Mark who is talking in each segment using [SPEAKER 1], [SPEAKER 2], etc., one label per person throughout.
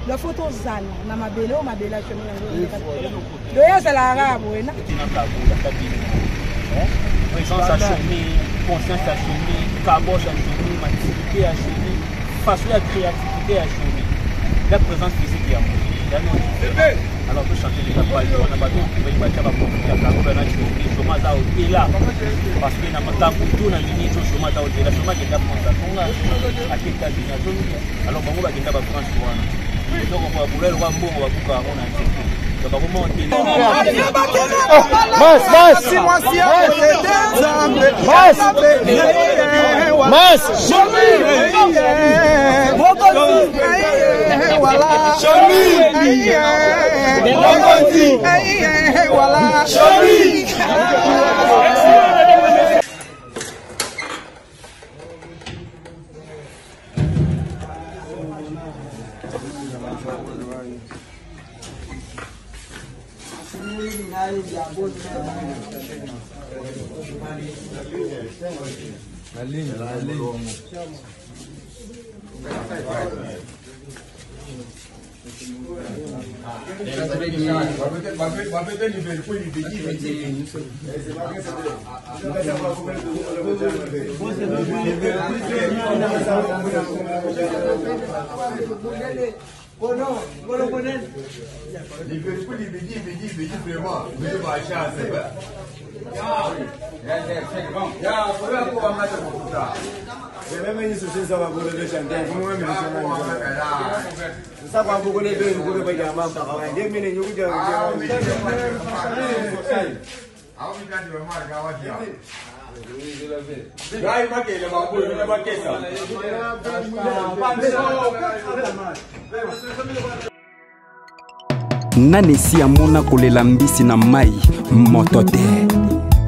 [SPEAKER 1] la photo zala na mabele o mabela chemin do ya zala arabo ena
[SPEAKER 2] présence à chemin, conscience à chemin, caboche à chemin, maturité à chemin, façon à créativité à chemin. La présence physique est alors on peut chanter les campagnes, on a battu on va battre la campagne à chemin, chômage à au-delà parce que na makambo tout na minute chômage à au-delà, chômage est à prendre à quel cas alors on va gagner ba France wana. Donc on va vouloir le roi bon on va couper on a dit donc on va monter
[SPEAKER 3] Nanesi amona kolela mbisi na mai motote.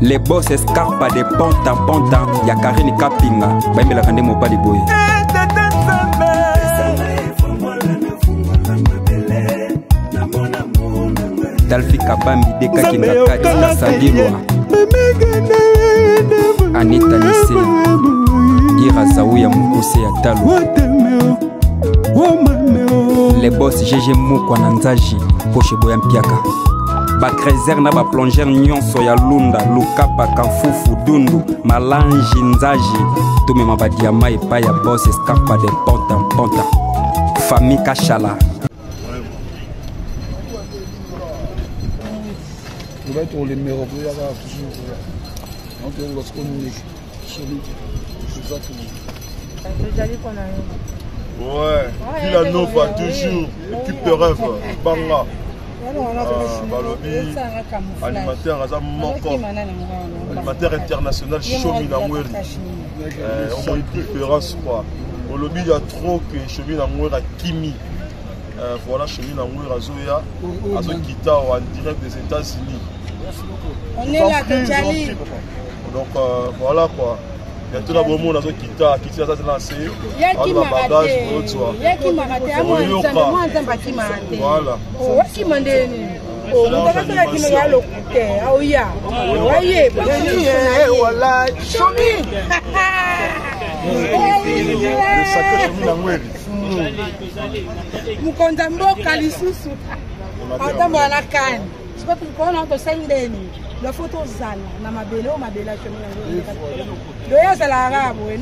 [SPEAKER 3] Les boss escarpa de ponta ponta ya Karine Kapinga baimela kande mobali boye. Dalfi Kabambi deka kinga kati Sadilwa Anita Nise Ira Zawuya Mukuse ya Talo. Les boss GG Mukwa na Nzaji Poche Boya Mpiaka Bakrezer na ba plonger nyonso ya Lunda Lukapa Kanfufu Dundu Malanji Nzaji Tume mabadi ya mai pa ya boss escarpa de ponta ponta Famille Kachala.
[SPEAKER 4] On va être les meilleurs toujours. Donc lorsqu'on est chez nous, c'est ça tout.
[SPEAKER 5] Ouais, puis la Nova toujours, équipe de rêve, Banga. Balobi, animateur animateur international, Chomi Namweri. On a une différence quoi. Balobi, il y a trop que Chomi Namweri a Kimi. Voilà, Chomi Namweri a Zoya, a Zoya Kita en direct des États-Unis.
[SPEAKER 1] On est là, Djali.
[SPEAKER 5] Donc voilà quoi. Il y a tout d'abord mon asso qui t'a lancé.
[SPEAKER 1] Il y a qui m'a raté. Il y a qui m'a raté. Moi, qui m'a raté.
[SPEAKER 5] Voilà.
[SPEAKER 1] Oh, qui m'a donné. Oh, on va faire qui m'a locuté. Ah oui, voyez.
[SPEAKER 5] Voilà. Chomi. Le sacré Chomi Namweri.
[SPEAKER 1] Mukondambo Kalisusu. Attends, moi la canne. C'est pas pour qu'on a de 5 deni. la photo zala na mabele o mabele chemin le ya c'est l'arabe
[SPEAKER 2] ouais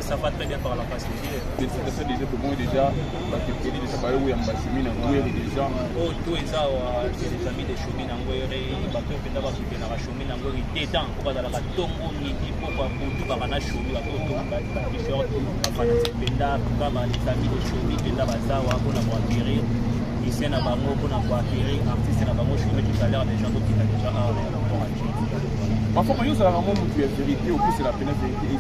[SPEAKER 2] ça va très bien par la facilité
[SPEAKER 6] c'est déjà pour moi déjà parce que il déjà ba yo ya mbashimi na ngwere déjà
[SPEAKER 2] oh tout ça les amis des chemin na ngwere ba to penda ba kipena ba chemin na ngwere dedans ko ba la tongo midi pour ba butu ba na chemin ba to ba t-shirt ba na penda ba ba les amis des chemin penda ba za wa ko na ba acquérir ici na ba mo ko na ba acquérir artiste na ba mo chemin tout à l'heure des gens qui ont déjà
[SPEAKER 6] parfois yo ça vraiment mutu ya vérité au plus c'est la peine vérité et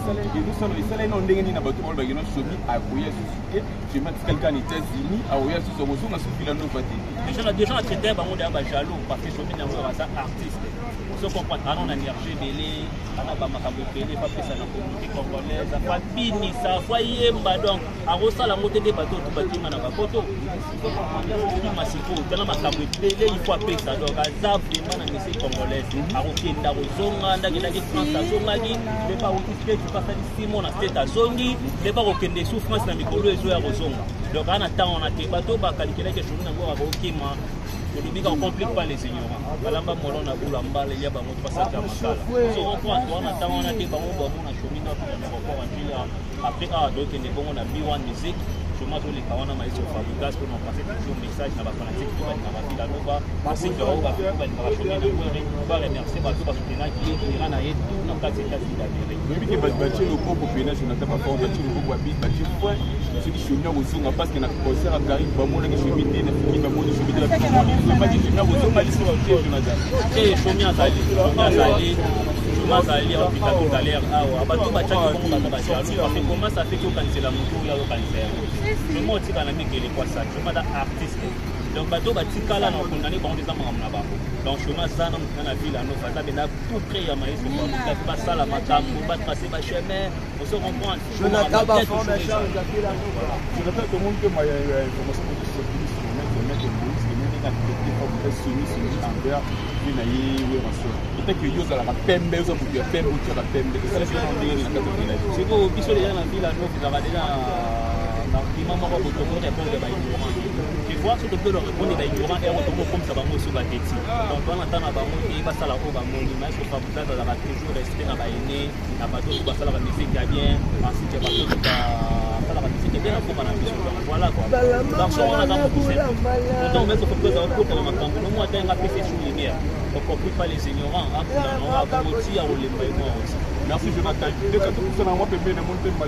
[SPEAKER 6] ça les non ndenge ni na bato ba gino chomi a koya susciter je mets quelqu'un aux États-Unis a oya sur so na suffit la novité
[SPEAKER 2] les gens traiter ba mo de ba jaloux parce que chomi na mo ça artiste so comprendre on a énergie belé ana ba makambo belé pas pesa na communauté congolaise pas bini ça foyemba donc a rosala moté des bateaux tout batima na ba photo ni masiko tena makambo belé il faut pesa donc azab vraiment na musique congolaise a rokenda rozonga ndaki France azongaki mais pas otispe tu pas faire 6 mois na tête azongi mais pas rokende souffrance na mikolo ezo ya rozonga donc ana temps on a te bateau ba calculer que chomi na ngo ba okima on ne complique pas les ignorants. Balamba molon na bula mbale ya ba moto pasaka makala. So on croit on attend on a des bango ba mona chomina pour le rapport après donc ne bongo na B1 musique. Je m'attends les kawana maïso fabrikas pour nous passer toujours message na ba fanatique pour ba na villa nova. Parce que on va faire ba chomina pour ba remercier ba tout parce que na qui ira na yetu na kati kati da bere.
[SPEAKER 6] Même que ba bâtir le corps pour pénage on a pas fort bâtir le corps bi bâtir point. Ce qui chominaozunga parce que na concert à Paris ba mona que chomina na fiki ba mona chomina la maji chominaozunga li sur le Jonathan.
[SPEAKER 2] Et chomina zali mazali au pita tout à l'heure ah bato ba tchaki ko ba ba jalo parce que comment ça fait que cancela mutu ya cancer le mot tika na mikele kwa ça je mada artiste donc bato ba tikala na condamné ba on des amam na bango donc je mazana na ville no fata bena tout près ya maïso kwa ba sala makambo ba passer ba chemin on se comprend
[SPEAKER 6] je n'attends pas je n'attends tout le monde que moi information de ce police na ye we raso peut-être que yoza la pembe yoza pour que pembe ou la pembe ça c'est on dit na kato village
[SPEAKER 2] c'est ko biso les gens na ville no vous avez déjà na kima moko ko to répondre ba ignorant tu vois ce que leur répondre ba ignorant et on comme ça ba mo sur ba teti donc on attend na ba mo et ba sala ko ba mo ni mais faut pas vous dans la toujours rester na ba aîné na ba to ba sala ba musique bien ensuite ba to ba sala ba musique bien pour na biso voilà quoi donc on a dans beaucoup ça donc mais faut que ça on peut na makambo no mo atenga pese sur lumière on comprend pas les ignorants on va motiver au les paiements aussi.
[SPEAKER 6] Merci Jonathan. Dès que tout ça na moi peut bien monter ma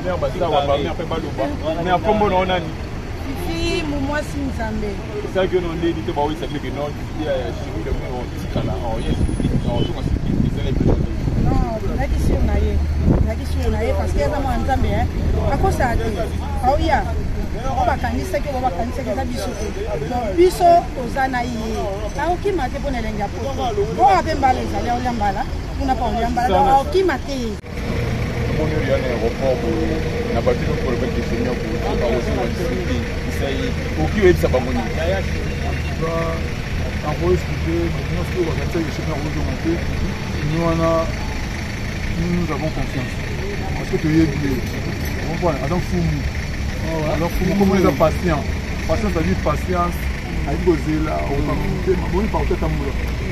[SPEAKER 6] mère basa wa ba mère pe baloba mais après bon on a ni
[SPEAKER 1] fi moi si nzambe
[SPEAKER 6] ça que non dit te ba oui ça que non dit chérie de moi tikala oh yes non tout ça c'est les
[SPEAKER 1] non la question na ye parce que ça moi nzambe hein à quoi ça ah oui on va kanisa ke baba kanisa ke za biso biso ozana yi aoki mate pona lenga poto bo ape mbala ezali olia mbala kuna pa olia mbala aoki mate
[SPEAKER 6] on est bien aéroport na ba tino pour le mec qui finit pour ba aussi on dit ça y auki est ça ba moni
[SPEAKER 4] en gros expliquer maintenant ce que on va faire les chemins remonter nous avons confiance parce que tu es bien on voit donc fou alors comment les patients patience ça dit patience à poser là on va bon par tête à moi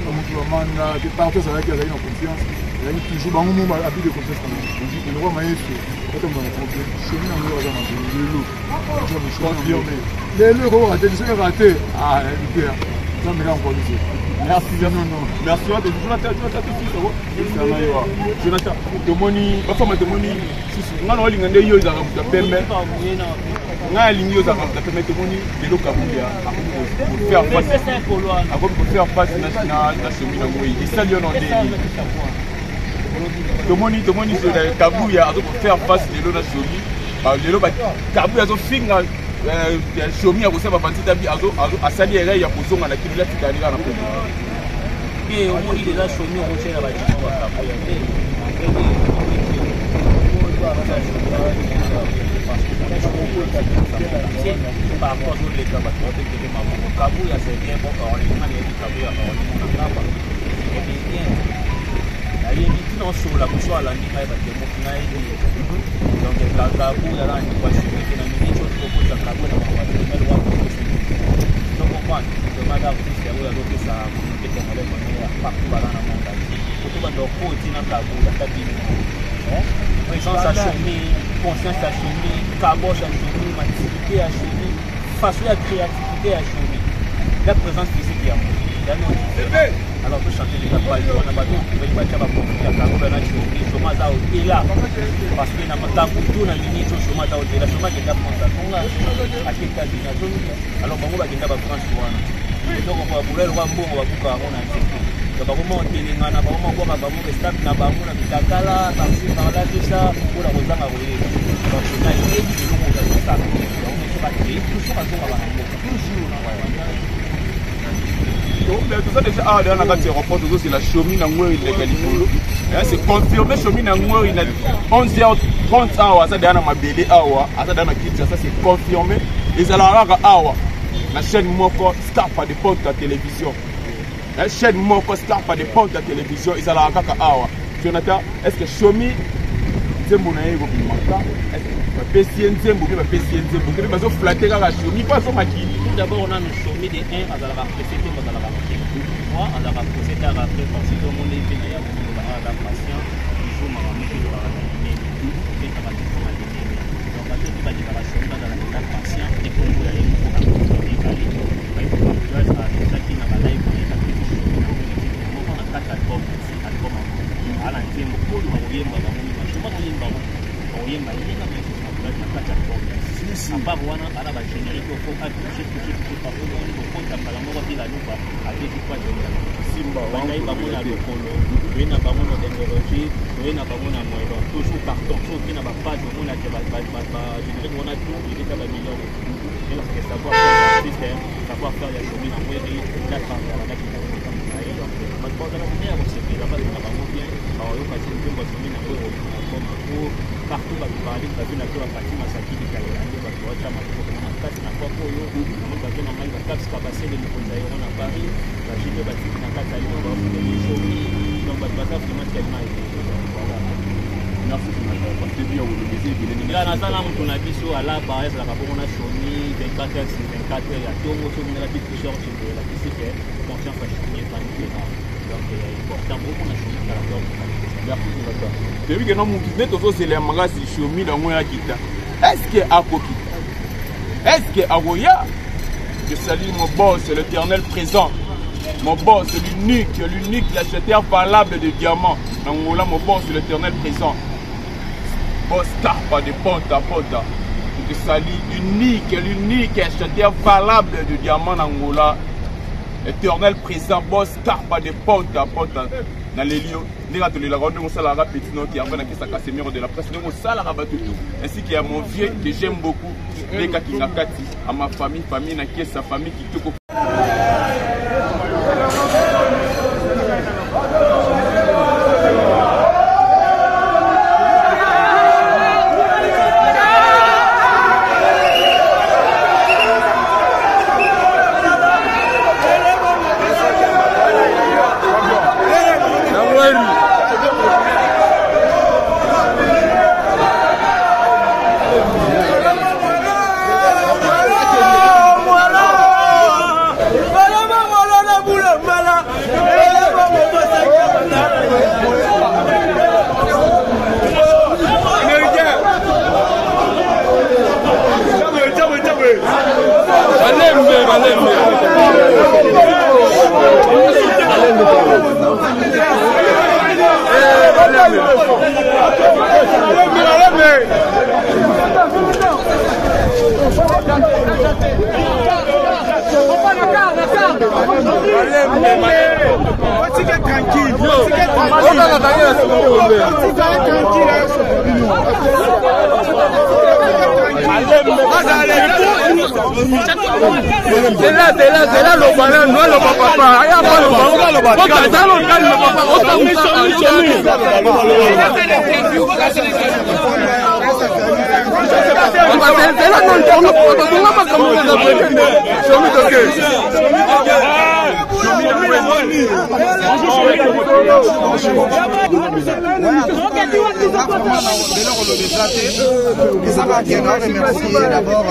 [SPEAKER 4] on manda que par ça avec la confiance il y a toujours un moment habitué de confiance quand même on dit le roi maestro quand on a problème chemin on va dans le lot je me suis confirmé les euros raté c'est raté ah super ça me rend encore ici
[SPEAKER 6] merci non merci à tous Jonathan Jonathan Domoni ba fama Domoni si ngalo linga nde yo za ka pembe nga lingi yo za ka pembe Domoni de lo kabuya pour faire face na chemin ngoi et ça lion en délire Domoni sur la kabuya pour faire face de lo na chemin de lo ba kabuya zo finga shomi ya kusema bantita bi azo asali ya ya kuzonga na kilo la tikani na pembe
[SPEAKER 2] et on dit déjà shomi on tient la bâtiment va kabuya par rapport aux les capacités de ma kabuya c'est bien bon on est kabuya on est bien il y a une non sur la bouche à la ni ba de mo na donc la kabuya là ni kwa shimiki na mini cho ko za kabuya na kwa donc comprendre. Le madame, c'est là où il y a d'autres ça, communauté congolaise, partout dans le monde. Pour tout le monde, il y a la cabine. Présence à chemin, conscience à chemin, caboche à chemin, activité à chemin, façon de créativité à chemin. La présence physique est à moi. Alors, vous chantez les campagnes, on a battu, vous voyez, il y a un chômage est là. Parce qu'il y a un tout dans l'unité, le chômage est là. Le chômage est là pour ça. À quel cas, il y a un alors, on va gagner la France. Donc, on va vouloir le bon, on va vous faire un petit. Donc, on va monter les mains, on va voir les stades, on va voir les Dakala, par-ci, par-là, tout ça, pour la Rosa Maroulé. Donc, on a une idée de l'eau, on a ça. Donc, on va créer toujours à son avant.
[SPEAKER 6] Tout ça déjà, dans la aéroport, c'est la chemin en moins illégalité. C'est confirmé, chemin en moins, il a 11h30 hours, ça dans ma BD hour, ça dans ma kit, ça c'est confirmé. Ils allaient à hour. La chaîne Moko Scarpa de porte à télévision. La chaîne Moko Scarpa de porte à télévision, ils allaient à hour. Jonathan, est-ce que Chomi, Zembo na yego bimaka? Est-ce que PCN Zembo, PCN Zembo, que les flatter la Chomi, pas son maquis.
[SPEAKER 2] Tout d'abord, on a une Chomi de 1 à la précédente, à la moi, à la précédente, à la précédente, tout le monde est venu à la patient, il faut m'amener de la ramener. Donc, à tout le monde, la Chomi dans la patient, et pour vous, il faut que vous soyez calé. Il faut que vous soyez à la qui n'a pas l'air pour les activités. On a 4 albums, 6 albums. À la fin, beaucoup de moyens, je ne sais pas combien de moyens, il y a des 4 albums. À part Wana, à la générique, il faut toucher par le monde, il faut que la mort de la loupe avec quoi de Simba, on a eu pas mon alcool, on a pas mon technologie, on a pas mon amour, toujours carton, toujours qui n'a pas de mon générique, on a tout, il est à la million. Donc, c'est savoir faire le système, savoir faire la chemin en mairie, la femme, la qui a donc, je la première, c'est que là-bas, on a vraiment bien, alors, on a passé une bonne chemin en mairie, partout, on va parler, on a vu la tour à partir de Masaki, de Kalelande, on va voir ça, na kwa koyo on va venir mal va capter passer les niveaux on a Paris va gérer va tirer na kata yo va faire des choses donc va passer vraiment tellement voilà merci parce que bien au désir de là na sala mtu na biso ala ba est la ka bona choni 24 heures sur 24 heures ya tongo so na petite t-shirt sur la piste que conscience va chier pas donc important beaucoup na choni la donc merci pour ça depuis que non mon business to c'est les magasins chomi dans moi kita est-ce que à Koki est-ce que Agoya, je salue mon boss, l'Éternel présent. Mon boss, l'unique, l'acheteur valable de diamants. Nangola, mon boss, l'Éternel présent. Boss Carpa de Ponta Ponta. Je salue l'unique, acheteur valable de diamants. Nangola, l'Éternel présent. Boss Carpa de Ponta Ponta. Dans les lieux, nous avons la ronde de Salara Petit Nom qui a fait la Casemiro de la presse. Nous avons Salara Batutu. Ainsi qu'il y a mon vieux que j'aime beaucoup. Les gars qui n'ont à ma famille, qui est sa famille qui te
[SPEAKER 6] C'est là le ballon, non le papa. Il y a pas le ballon. C'est là
[SPEAKER 7] d'abord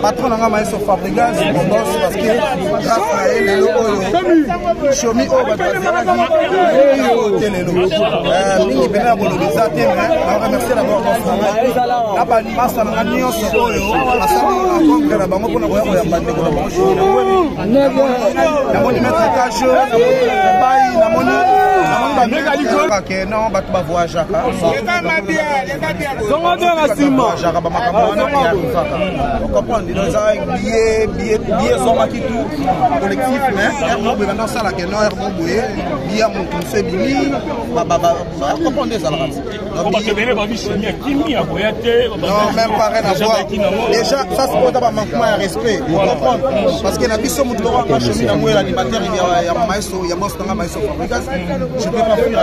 [SPEAKER 7] patron nanga Maestro Fabregas mon boss parce que grâce à elle lelo oyo chomi o bazalaki telelo mingi pena kolobeza te mais on remercie d'abord boss nanga na ba masa nanga nyonso oyo asali na kongra na bango pona koya mbande ko na bango chomi na moni mettre cache na moni que non bato ba voyage ka zongo de na sima jaka ba makambo na ya kufaka comprendre dans un billet zonga ki tout collectif mais mo be dans ça la que non mo boye billet mon conseil bimi ba comprendre ça la non même pas rien à voir déjà ça c'est pas un manquement de respect vous comprendre parce que na biso mo lora ka chemin na mo l'animateur ya Maestro ya boss na Maestro Fabregas je peux pas fuir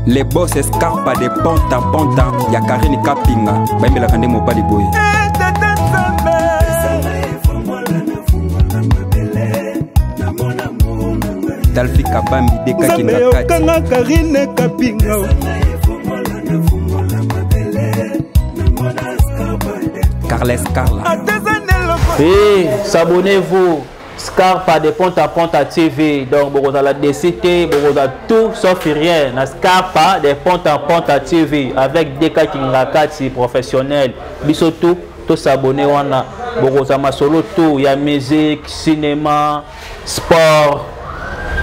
[SPEAKER 3] les boss Scarpa de ponta ponta ya Karine Kapinga baimela kande mobali boy Dalfi Kabambi deka kinga
[SPEAKER 8] Karine Kapinga
[SPEAKER 3] Carles Carla.
[SPEAKER 2] Et s'abonnez-vous Scarpa de Ponta Ponta TV. Donc vous avez la DCT, vous avez tout sauf rien. Na Scarpa de Ponta Ponta TV avec des cas qui sont professionnels. Bisotou, tout s'abonner wana. Vous avez solo tout, il y a musique, cinéma, sport,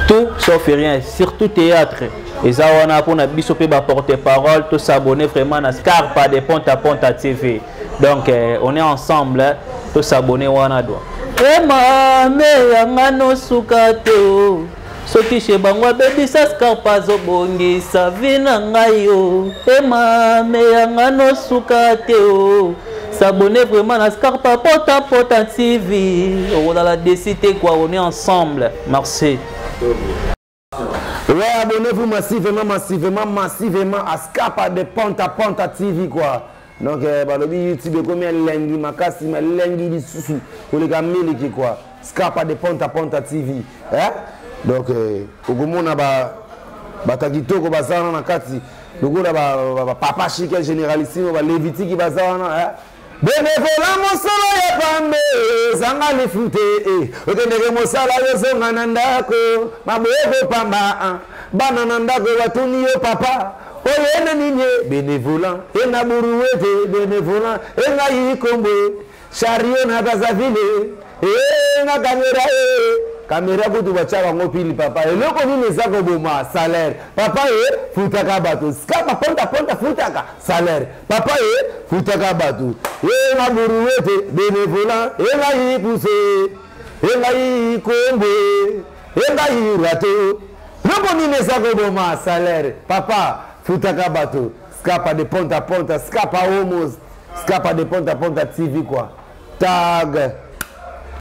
[SPEAKER 2] tout sauf rien, surtout théâtre. Et ça on a pour na bisope ba porte-parole, tout s'abonner vraiment na Scarpa de Ponta Ponta TV. Donc on est ensemble, tout s'abonner wana doit. Ema me yangano sukato. Soki chez bangwa baby sa Scarpa zo bongi sa vina ngayo. Ema me yangano sukato. S'abonner vraiment na Scarpa Ponta Ponta TV. On a la décidé quoi, on est ensemble. Merci.
[SPEAKER 8] Ouais, abonnez-vous massivement à Scarpa de Ponta Ponta TV quoi. Donc, YouTube, combien lengi makasi, mais lengi di susu, pour les gars miliki quoi. Scarpa de Ponta Ponta TV. Hein? Donc, Ogomona Batakito, Kobasana Nakati, Logola Papa Chikel Généralissimo, Leviti qui basana, hein? Bénévolat mon solo ya pambe, zanga le fute, otenege mo sala yo zonga nandako, maboko pamba, bananandako watuni yo papa. Oyene ninye bénévolat, ena buruwete bénévolat, ena yikombe, chariot na bazavile, ena caméra kutu bachaba ngopili papa, eloko nini zako boma salaire, papa futaka batu, Scarpa Ponta Ponta futaka salaire, papa futaka batu, ena buruwete bénévolat, ena yipuse, ena yikombe, ena yirato, eloko nini zako boma salaire, papa futaka bato, Scarpa de Ponta Ponta, Scarpa Homos, Scarpa de Ponta Ponta TV quoi. Tag.